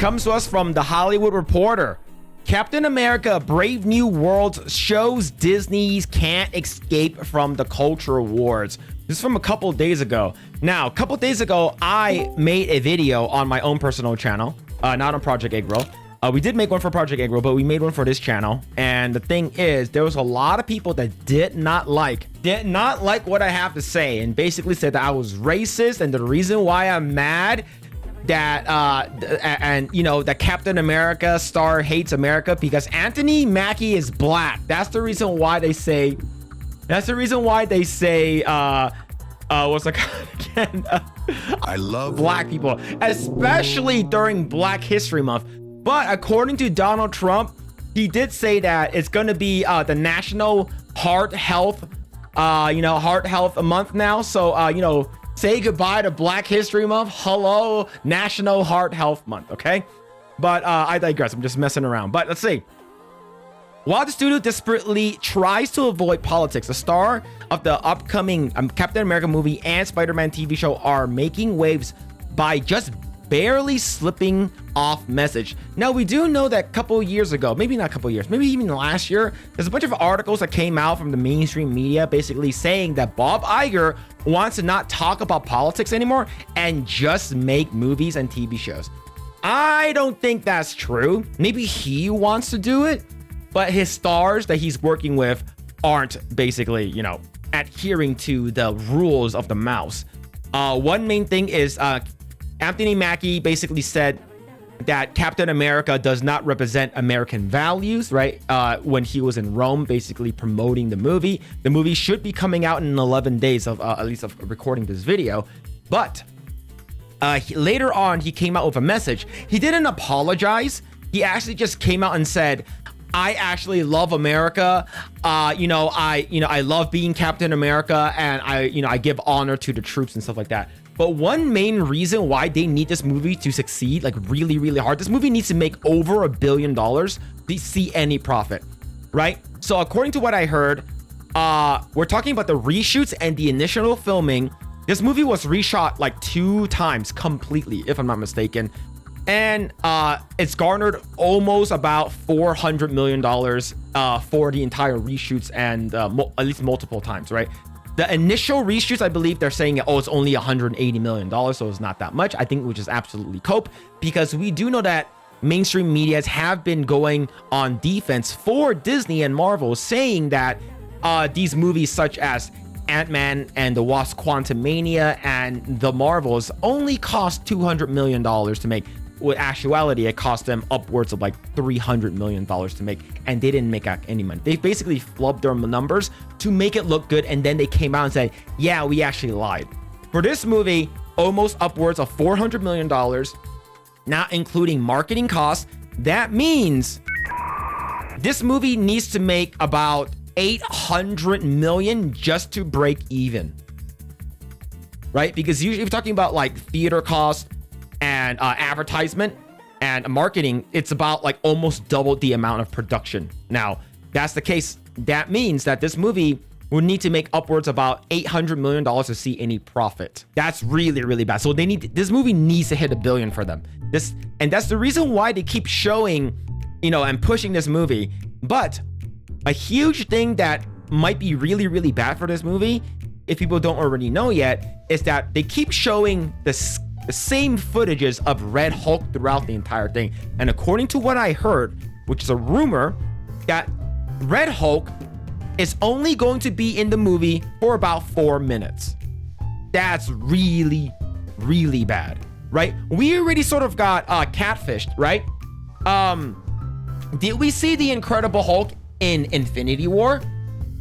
comes to us from The Hollywood Reporter. Captain America Brave New World shows Disney's can't escape from the culture wars. This is from a couple days ago. Now, a couple days ago, I made a video on my own personal channel, not on Project Eggroll. We did make one for Project Eggroll, but we made one for this channel. And the thing is, there was a lot of people that did not like what I have to say, and basically said that I was racist, and the reason why I'm mad that that Captain America star hates America because Anthony Mackie is black. That's the reason why they say what's it again? I love black people, especially during Black History Month. But according to Donald Trump, he did say that it's going to be the National Heart Health Month now. So say goodbye to Black History Month. Hello, National Heart Health Month, okay? But I digress. I'm just messing around. But let's see. While the studio desperately tries to avoid politics, the star of the upcoming Captain America movie and Spider-Man TV show are making waves by just barely slipping off message. Now, we do know that a couple years ago, maybe not a couple years, maybe even last year, there's a bunch of articles that came out from the mainstream media basically saying that Bob Iger wants to not talk about politics anymore and just make movies and TV shows. I don't think that's true. Maybe he wants to do it, but his stars that he's working with aren't basically, adhering to the rules of the mouse. One main thing is Anthony Mackie basically said that Captain America does not represent American values, right? When he was in Rome, basically promoting the movie. The movie should be coming out in 11 days of at least of recording this video. But later on, he came out with a message. He didn't apologize. He actually just came out and said, I actually love America. I love being Captain America, and I give honor to the troops and stuff like that. But one main reason why they need this movie to succeed, like really, really hard, this movie needs to make over $1 billion to see any profit, right? So according to what I heard, we're talking about the reshoots and the initial filming. This movie was reshot like 2 times completely, if I'm not mistaken. And it's garnered almost about $400 million for the entire reshoots and at least multiple times, right? The initial reshoots, I believe they're saying, it's only $180 million, so it's not that much. I think, which is absolutely cope, because we do know that mainstream medias have been going on defense for Disney and Marvel, saying that these movies such as Ant-Man and the Wasp: Quantumania and the Marvels only cost $200 million to make. With actuality, it cost them upwards of like $300 million to make, and they didn't make any money. They basically flubbed their numbers to make it look good, and then they came out and said, yeah, we actually lied. For this movie, almost upwards of $400 million, not including marketing costs. That means this movie needs to make about $800 million just to break even, right? Because usually if you're talking about like theater costs and advertisement and marketing, it's about like almost double the amount of production. Now, that's the case. That means that this movie would need to make upwards about $800 million to see any profit. That's really, really bad. So this movie needs to hit $1 billion for them. And that's the reason why they keep showing, and pushing this movie. But a huge thing that might be really, really bad for this movie, if people don't already know yet, is that they keep showing the same footages of Red Hulk throughout the entire thing. And according to what I heard, which is a rumor, that Red Hulk is only going to be in the movie for about 4 minutes. That's really, really bad, right? We already sort of got catfished, right? Did we see the Incredible Hulk in Infinity War?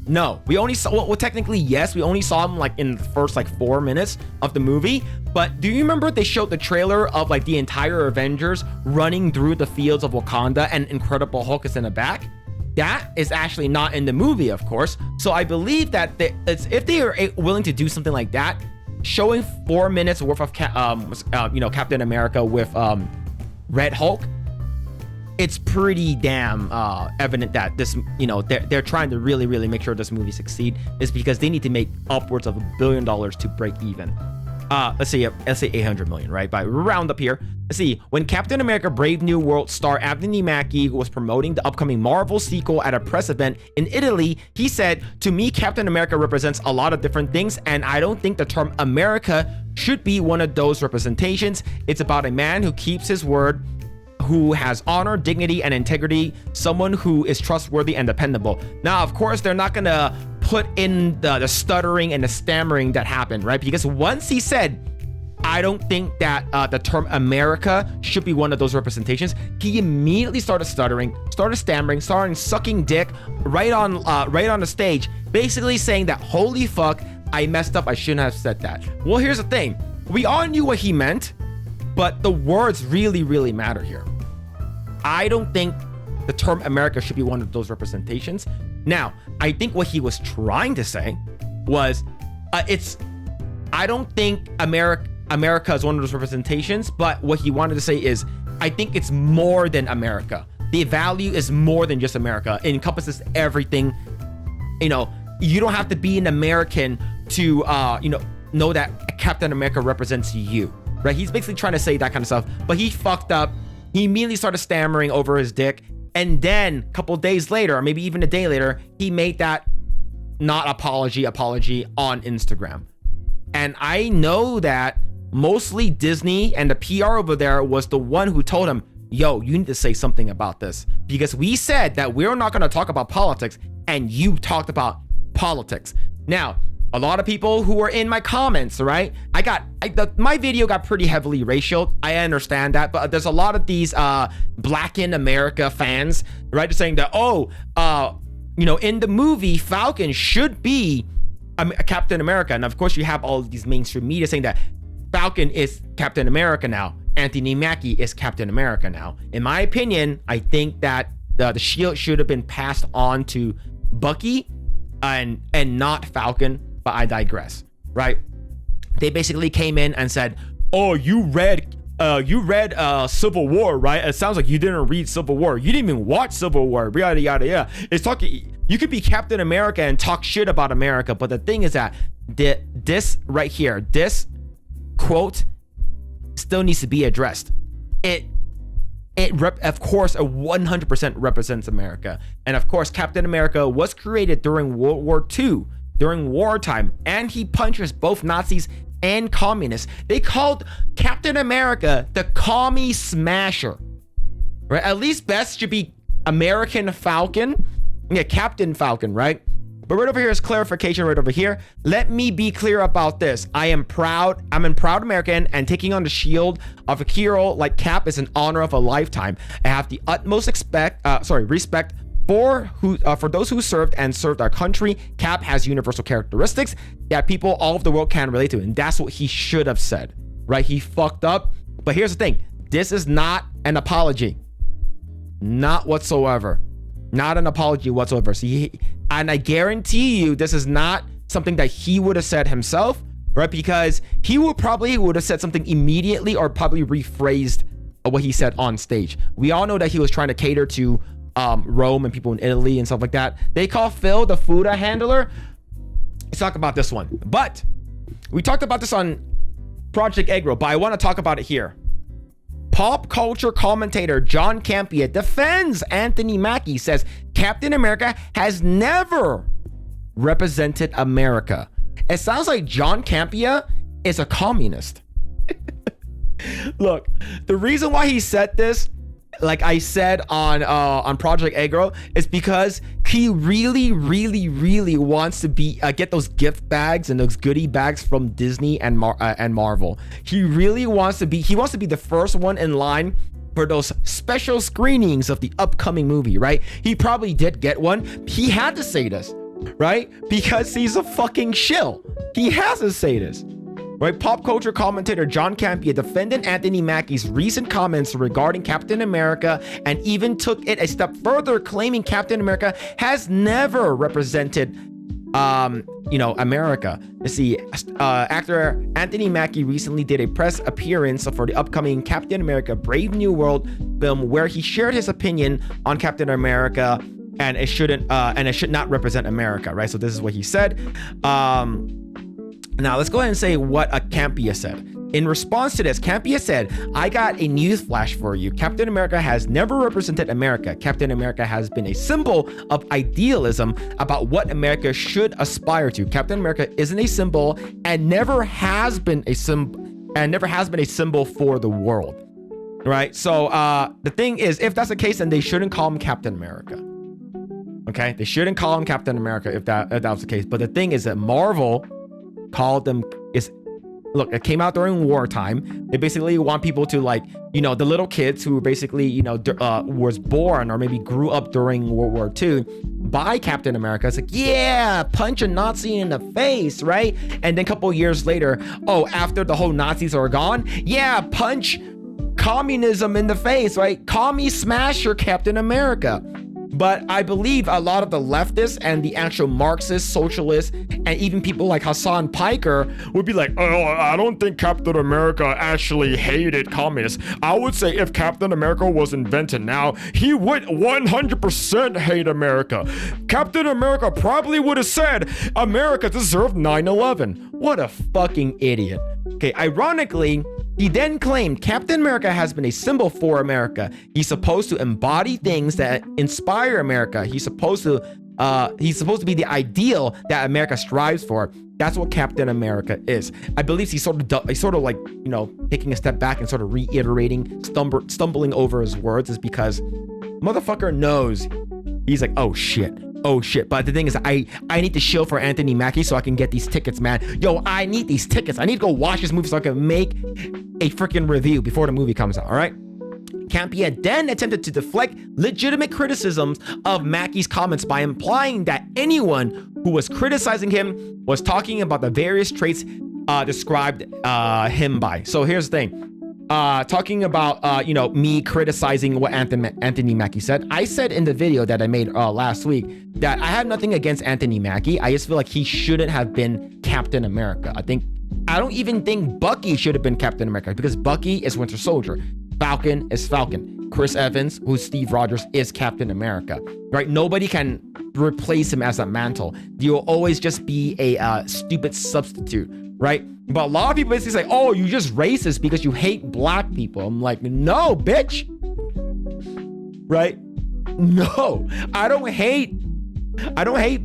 No, we only saw, well, technically, yes, we only saw him like in the first like 4 minutes of the movie. But do you remember they showed the trailer of like the entire Avengers running through the fields of Wakanda and Incredible Hulk is in the back? That is actually not in the movie, of course. So I believe that if they are willing to do something like that, showing 4 minutes worth of Captain America with Red Hulk, it's pretty damn evident that this, they're trying to really, really make sure this movie succeed, is because they need to make upwards of $1 billion to break even. Let's say 800 million, right? But round up here. Let's see, when Captain America Brave New World star Anthony Mackie was promoting the upcoming Marvel sequel at a press event in Italy, he said, "To me, Captain America represents a lot of different things, and I don't think the term America should be one of those representations. It's about a man who keeps his word, who has honor, dignity, and integrity, someone who is trustworthy and dependable." Now, of course, they're not gonna put in the stuttering and the stammering that happened, right? Because once he said, "I don't think that the term America should be one of those representations," he immediately started stuttering, started stammering, started sucking dick right on the stage, basically saying that, "Holy fuck, I messed up. I shouldn't have said that." Well, here's the thing. We all knew what he meant, but the words really, really matter here. I don't think the term America should be one of those representations. Now, I think what he was trying to say was, I don't think America is one of those representations, but what he wanted to say is, I think it's more than America. The value is more than just America. It encompasses everything. You know, you don't have to be an American to, know that Captain America represents you, right? He's basically trying to say that kind of stuff, but he fucked up. He immediately started stammering over his dick. And then a couple days later, or maybe even a day later, he made that not apology on Instagram. And I know that mostly Disney and the PR over there was the one who told him, "Yo, you need to say something about this, because we said that we're not going to talk about politics, and you talked about politics." Now, a lot of people who were in my comments, right? My video got pretty heavily racial. I understand that, but there's a lot of these Black in America fans, right? Just saying that, in the movie, Falcon should be Captain America. And of course, you have all of these mainstream media saying that Falcon is Captain America now. Anthony Mackie is Captain America now. In my opinion, I think that the shield should have been passed on to Bucky and not Falcon. But I digress, right? They basically came in and said, "Oh, you read Civil War, right? It sounds like you didn't read Civil War. You didn't even watch Civil War, yada, yada, yada." It's talking, you could be Captain America and talk shit about America, but the thing is that this right here, this quote still needs to be addressed. Of course, 100% represents America. And of course, Captain America was created during World War II, during wartime, and he punches both Nazis and communists. They called Captain America the Commie Smasher, right? At least best should be American Falcon. Yeah, Captain Falcon, right? But right over here is clarification right over here. Let me be clear about this. I'm a proud American, and taking on the shield of a hero like Cap is an honor of a lifetime. I have the utmost respect for those who served our country. Cap has universal characteristics that people all over the world can relate to, and that's what he should have said, right? He fucked up. But here's the thing. This is not an apology. Not whatsoever. Not an apology whatsoever. And I guarantee you this is not something that he would have said himself, right? Because he would have said something immediately, or probably rephrased what he said on stage. We all know that he was trying to cater to Rome and people in Italy and stuff like that. They call Phil the food handler. Let's talk about this one. But we talked about this on Project Eggroll, but I want to talk about it here. Pop culture commentator John Campea defends Anthony Mackie, says Captain America has never represented America. It sounds like John Campea is a communist. Look, the reason why he said this, like I said on Project Eggroll, is because he really, really, really wants to get those gift bags and those goodie bags from Disney and Marvel. He really wants to be the first one in line for those special screenings of the upcoming movie, right? He probably did get one. He had to say this, right? Because he's a fucking shill. He has to say this. Right, pop culture commentator John Campea defended Anthony Mackie's recent comments regarding Captain America, and even took it a step further, claiming Captain America has never represented, America. Let's see, actor Anthony Mackie recently did a press appearance for the upcoming Captain America: Brave New World film, where he shared his opinion on Captain America, and it should not represent America, right? So this is what he said. Now, let's go ahead and say what Campea said. In response to this, Campea said, I got a news flash for you. Captain America has never represented America. Captain America has been a symbol of idealism about what America should aspire to. Captain America isn't a symbol and never has been a symbol for the world. Right? So the thing is, if that's the case, then they shouldn't call him Captain America. Okay? They shouldn't call him Captain America if that was the case. But the thing is that Marvel called them look, it came out during wartime. They basically want people to, like, you know, the little kids who basically, you know, was born or maybe grew up during World War II by Captain America. It's like, yeah, punch a Nazi in the face, right? And then a couple years later, oh, after the whole Nazis are gone, yeah, punch communism in the face, right? Commie smasher Captain America. But I believe a lot of the leftists and the actual Marxists, socialists, and even people like Hassan Piker would be like, oh, I don't think Captain America actually hated communists. I would say if Captain America was invented now, he would 100% hate America. Captain America probably would have said America deserved 9/11. What a fucking idiot. Okay, ironically, he then claimed Captain America has been a symbol for America. He's supposed to embody things that inspire America. He's supposed to be the ideal that America strives for. That's what Captain America is. I believe he's sort of like, you know, taking a step back and sort of reiterating, stumbling over his words, is because motherfucker knows. He's like, oh shit. But the thing is, I need to shill for Anthony Mackie so I can get these tickets, man. Yo, I need these tickets. I need to go watch this movie so I can make a freaking review before the movie comes out, all right? Campea then attempted to deflect legitimate criticisms of Mackie's comments by implying that anyone who was criticizing him was talking about the various traits described him by. So here's the thing. Talking about, you know, me criticizing what Anthony Mackie said. I said in the video that I made last week that I have nothing against Anthony Mackie. I just feel like he shouldn't have been Captain America. I don't even think Bucky should have been Captain America, because Bucky is Winter Soldier. Falcon is Falcon. Chris Evans, who's Steve Rogers, is Captain America, right? Nobody can replace him as a mantle. You'll always just be a stupid substitute, right? But a lot of people basically say, oh, you just racist because you hate black people. I'm like, no, bitch. Right? No, I don't hate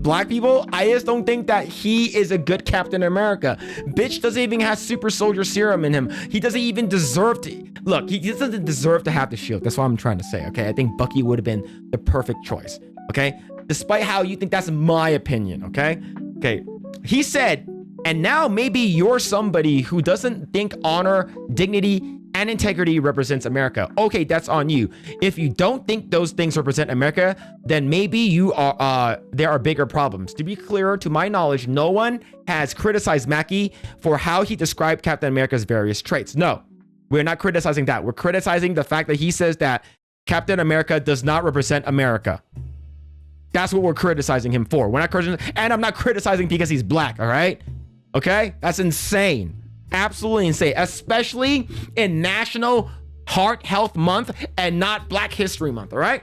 black people. I just don't think that he is a good Captain America. Bitch doesn't even have super soldier serum in him. He doesn't even deserve to. Look, he doesn't deserve to have the shield. That's what I'm trying to say, okay? I think Bucky would have been the perfect choice, okay? Despite how you think that's my opinion, okay? Okay, he said, and now maybe you're somebody who doesn't think honor, dignity, and integrity represents America. Okay, that's on you. If you don't think those things represent America, then maybe you are there are bigger problems. To be clear, to my knowledge, no one has criticized Mackie for how he described Captain America's various traits. No, we're not criticizing that. We're criticizing the fact that he says that Captain America does not represent America. That's what we're criticizing him for. We're not criticizing, and I'm not criticizing because he's black, all right? Okay? That's insane. Absolutely insane, especially in National Heart Health Month and not Black History Month, all right?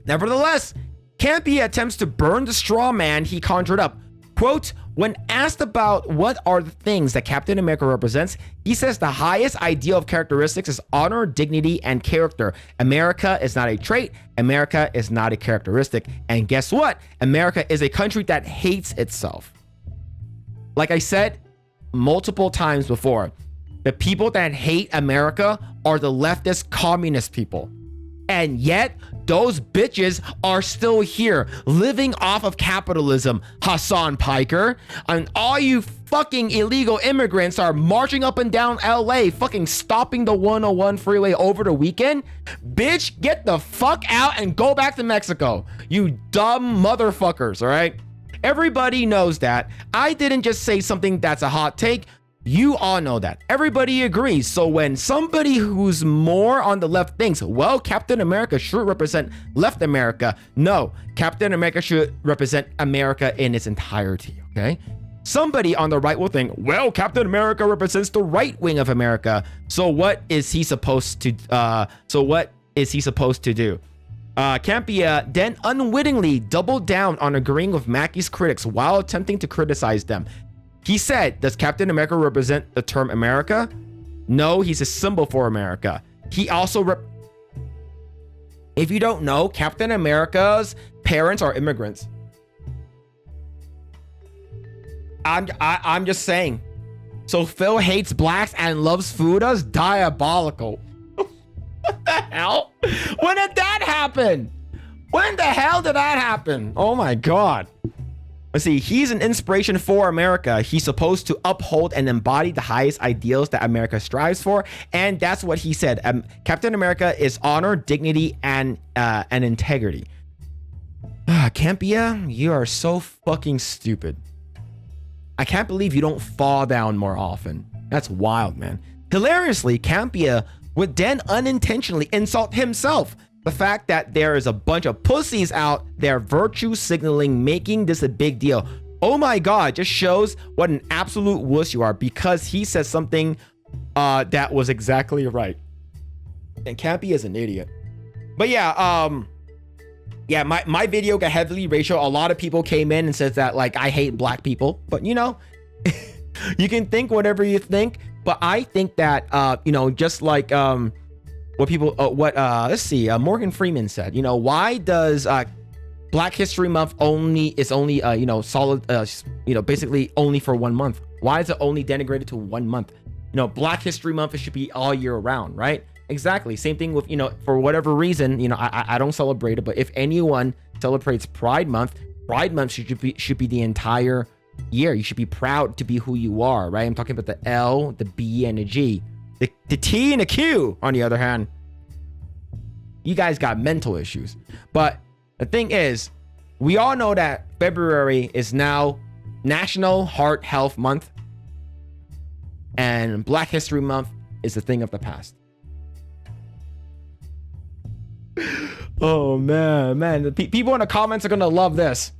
Nevertheless, Campea attempts to burn the straw man he conjured up. Quote, when asked about what are the things that Captain America represents, he says the highest ideal of characteristics is honor, dignity, and character. America is not a trait. America is not a characteristic. And guess what? America is a country that hates itself. Like I said multiple times before, the people that hate America are the leftist communist people. And yet, those bitches are still here, living off of capitalism, Hassan Piker. And all you fucking illegal immigrants are marching up and down LA, fucking stopping the 101 freeway over the weekend. Bitch, get the fuck out and go back to Mexico, you dumb motherfuckers, all right? Everybody knows that. I didn't just say something that's a hot take. You all know that. Everybody agrees. So when somebody who's more on the left thinks, well, Captain America should represent left America. No, Captain America should represent America in its entirety, okay? Somebody on the right will think, well, Captain America represents the right wing of America. So what is he supposed to do? Campea then unwittingly doubled down on agreeing with Mackie's critics while attempting to criticize them. He said, does Captain America represent the term America? No, he's a symbol for America. He also if you don't know, Captain America's parents are immigrants. I'm just saying. So Phil hates blacks and loves food. That's diabolical. What the hell? When did that happen? When the hell did that happen? Oh my God. Let's see. He's an inspiration for America. He's supposed to uphold and embody the highest ideals that America strives for. And that's what he said. Captain America is honor, dignity, and integrity. Campea, you are so fucking stupid. I can't believe you don't fall down more often. That's wild, man. Hilariously, Campea would then unintentionally insult himself. The fact that there is a bunch of pussies out there virtue signaling, making this a big deal. Oh my God, just shows what an absolute wuss you are because he says something that was exactly right. And Campea is an idiot. But yeah, my video got heavily racial. A lot of people came in and says that like I hate black people, but you know, you can think whatever you think. But I think that just like what people let's see, Morgan Freeman said, why does Black History Month only solid basically only for 1 month? Why is it only denigrated to 1 month? Black History Month, it should be all year round, right? Exactly. Same thing with, for whatever reason, I don't celebrate it, but if anyone celebrates Pride Month should be the entire year. You should be proud to be who you are, right? I'm talking about the L, the B, and the G. The T and the Q, on the other hand, you guys got mental issues. But the thing is, we all know that February is now National Heart Health Month, and Black History Month is a thing of the past. Oh man, the people in the comments are gonna love this.